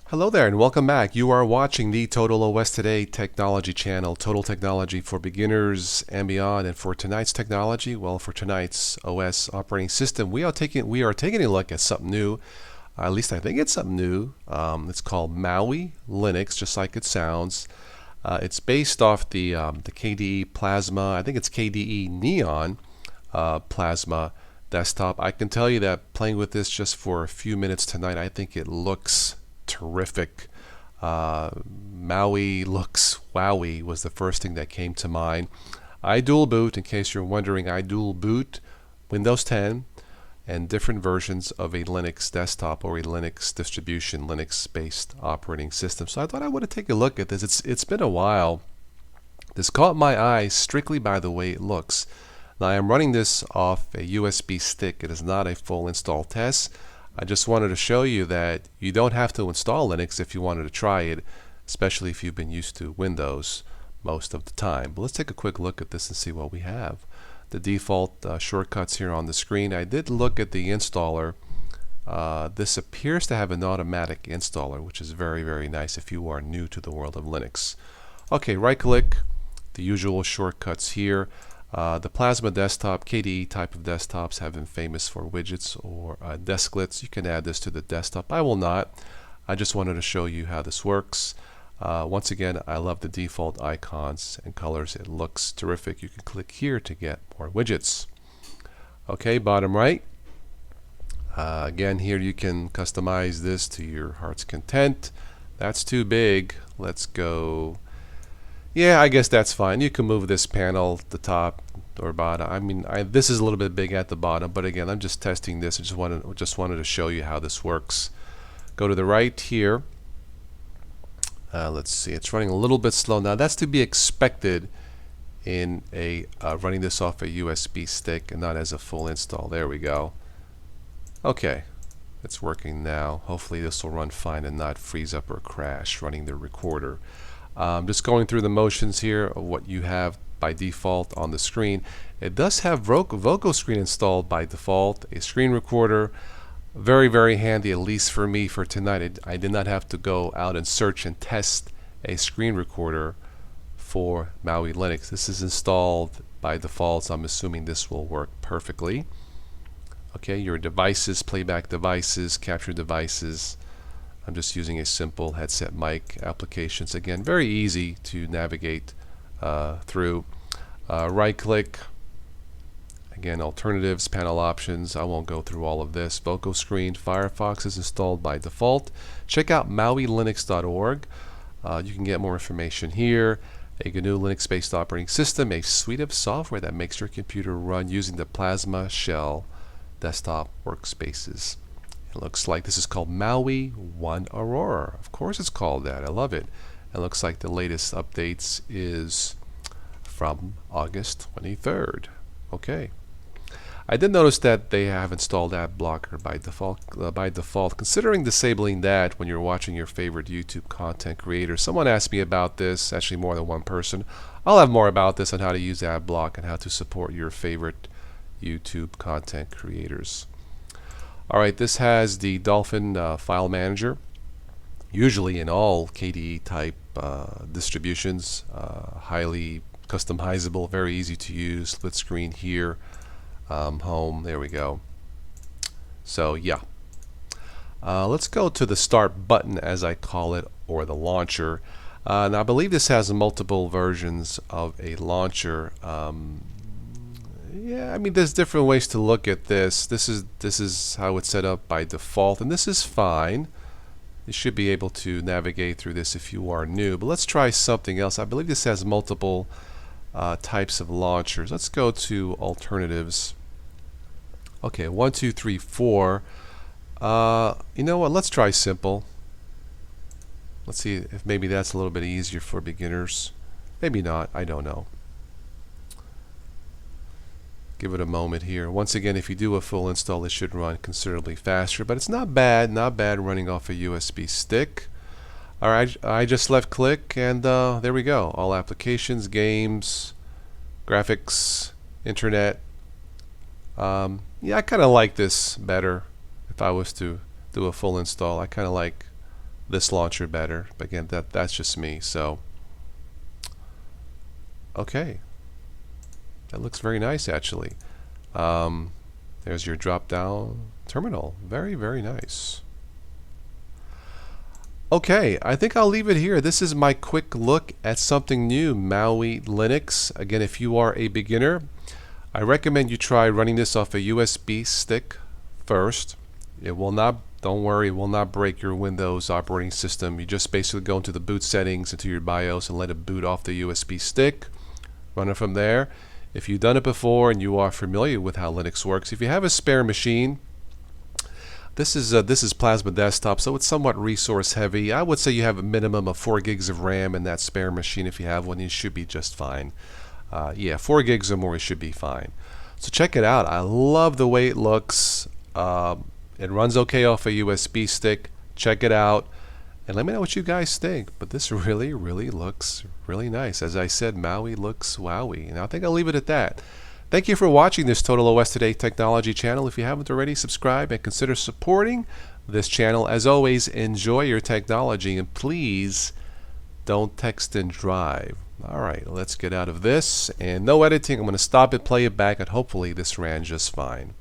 Hello there and welcome back. You are watching the Total OS Today technology channel, Total Technology for beginners and beyond. And for tonight's technology, well, for tonight's OS operating system, we are taking a look at something new. At least I think it's something new. It's called Maui Linux, just like it sounds. It's based off the KDE Plasma. I think it's KDE Neon Plasma desktop. I can tell you that playing with this just for a few minutes tonight, I think it looks terrific. Maui looks Wowee was the first thing that came to mind. I dual boot, in case you're wondering, I dual boot Windows 10 and different versions of a Linux desktop or a Linux distribution, Linux-based operating system. So I thought I would take a look at this. It's been a while. This caught my eye strictly by the way it looks. Now I am running this off a USB stick. It is not a full install test. I just wanted to show you that you don't have to install Linux if you wanted to try it, especially if you've been used to Windows most of the time. But let's take a quick look at this and see what we have. The default shortcuts here on the screen. I did look at the installer. This appears to have an automatic installer, which is very, very nice if you are new to the world of Linux. Okay, right click, the usual shortcuts here. The Plasma desktop, KDE type of desktops have been famous for widgets or desklets. You can add this to the desktop. I will not. I just wanted to show you how this works. Once again, I love the default icons and colors. It looks terrific. You can click here to get more widgets. Okay, bottom right. Again, here you can customize this to your heart's content. That's too big. Let's go. Yeah, I guess that's fine. You can move this panel to the top or bottom. I mean, this is a little bit big at the bottom, but again, I'm just testing this. I just wanted to show you how this works. Go to the right here. Let's see, it's running a little bit slow. Now, that's to be expected in a running this off a USB stick and not as a full install. There we go. Okay, it's working now. Hopefully, this will run fine and not freeze up or crash running the recorder. Just going through the motions here of what you have by default on the screen. It does have Voco Screen installed by default, a screen recorder. Very, very handy, at least for me for tonight. I did not have to go out and search and test a screen recorder for Maui Linux. This is installed by default, so I'm assuming this will work perfectly. Okay, your devices, playback devices, capture devices. I'm just using a simple headset mic applications. Again, very easy to navigate through. Right click. Again, alternatives, panel options. I won't go through all of this. Voco Screen, Firefox is installed by default. Check out mauilinux.org. You can get more information here. A GNU Linux-based operating system, a suite of software that makes your computer run using the Plasma Shell desktop workspaces. It looks like this is called Maui 1 Aurora. Of course it's called that. I love it. It looks like the latest updates is from August 23rd. Okay. I did notice that they have installed ad blocker by default. Considering disabling that when you're watching your favorite YouTube content creator. Someone asked me about this, actually more than one person. I'll have more about this on how to use ad block and how to support your favorite YouTube content creators. Alright, this has the Dolphin file manager. Usually in all KDE type distributions, highly customizable, very easy to use. Split screen here, home, there we go. So yeah. Let's go to the start button, as I call it, or the launcher. Now I believe this has multiple versions of a launcher. Yeah, I mean, there's different ways to look at this. This is how it's set up by default, and this is fine. You should be able to navigate through this if you are new. But let's try something else. I believe this has multiple types of launchers. Let's go to alternatives. Okay, 1, 2, 3, 4. You know what? Let's try simple. Let's see if maybe that's a little bit easier for beginners. Maybe not. I don't know. Give it a moment here. Once again, if you do a full install, it should run considerably faster, but it's not bad running off a USB stick. Alright, I just left click and there we go. All applications, games, graphics, internet. Yeah, I kind of like this better if I was to do a full install. I kind of like this launcher better. But again, that's just me. So okay, that looks very nice actually. There's your drop down terminal. Very, very nice. Okay, I think I'll leave it here. This is my quick look at something new, Maui Linux. Again, if you are a beginner, I recommend you try running this off a USB stick first. It will not, don't worry, it will not break your Windows operating system. You just basically go into the boot settings, into your BIOS, and let it boot off the USB stick. Run it from there. If you've done it before and you are familiar with how Linux works, if you have a spare machine, this is Plasma Desktop, so it's somewhat resource heavy. I would say you have a minimum of 4 gigs of RAM in that spare machine. If you have one, you should be just fine. Yeah, 4 gigs or more, it should be fine. So check it out. I love the way it looks. It runs okay off a USB stick. Check it out. And let me know what you guys think. But this really, really looks really nice. As I said, Maui looks wowie. And I think I'll leave it at that. Thank you for watching this Total OS Today Technology channel. If you haven't already, subscribe and consider supporting this channel. As always, enjoy your technology and please don't text and drive. Alright, let's get out of this. And no editing. I'm going to stop it, play it back, and hopefully this ran just fine.